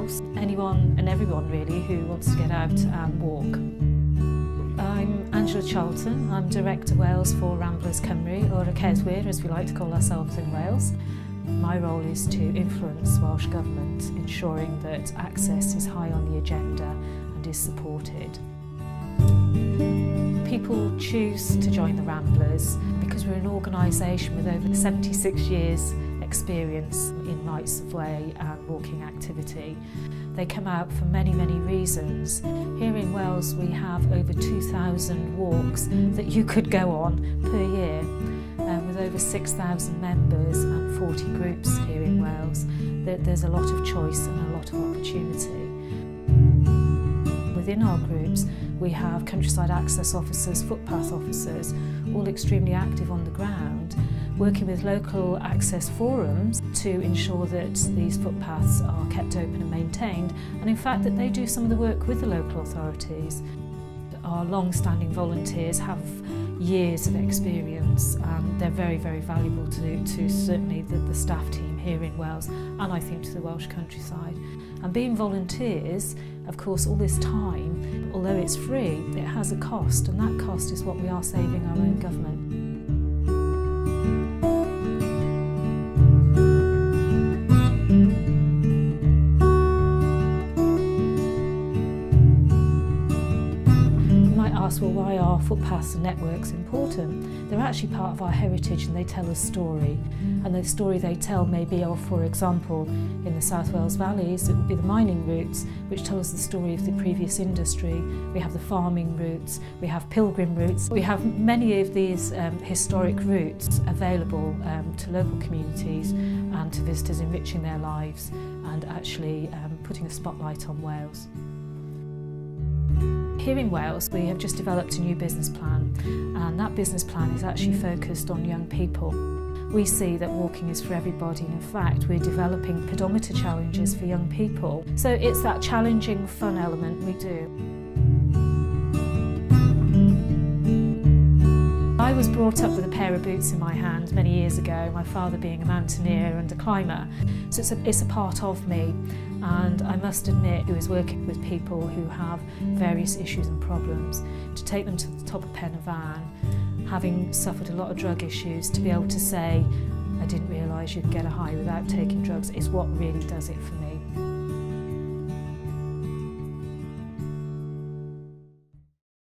Wales, anyone and everyone really who wants to get out and walk. I'm Angela Charlton, I'm Director Wales for Ramblers Cymru, or Ceswyr as we like to call ourselves in Wales. My role is to influence Welsh Government, ensuring that access is high on the agenda and is supported. People choose to join the Ramblers because we're an organisation with over 76 years experience in rights of way and walking activity. They come out for many, many reasons. Here in Wales we have over 2,000 walks that you could go on per year, with over 6,000 members and 40 groups here in Wales. There's a lot of choice and a lot of opportunity. Within our groups we have countryside access officers, footpath officers, all extremely active on the ground, working with local access forums to ensure that these footpaths are kept open and maintained, and in fact that they do some of the work with the local authorities. Our long-standing volunteers have years of experience and they're very, very valuable to certainly the staff team here in Wales, and I think to the Welsh countryside. And being volunteers, of course, all this time, although it's free, it has a cost, and that cost is what we are saving our own government. Well, why are footpaths and networks important? They're actually part of our heritage and they tell a story. And the story they tell may be of, for example, in the South Wales valleys, it would be the mining routes, which tell us the story of the previous industry. We have the farming routes, we have pilgrim routes. We have many of these historic routes available to local communities and to visitors, enriching their lives and actually putting a spotlight on Wales. Here in Wales we have just developed a new business plan, and that business plan is actually focused on young people. We see that walking is for everybody, and in fact we're developing pedometer challenges for young people. So it's that challenging, fun element we do. I was brought up with a pair of boots in my hand many years ago, my father being a mountaineer and a climber, so it's a part of me. And I must admit, he was working with people who have various issues and problems, to take them to the top of Pen y Fan, having suffered a lot of drug issues, to be able to say, I didn't realise you'd get a high without taking drugs, is what really does it for me.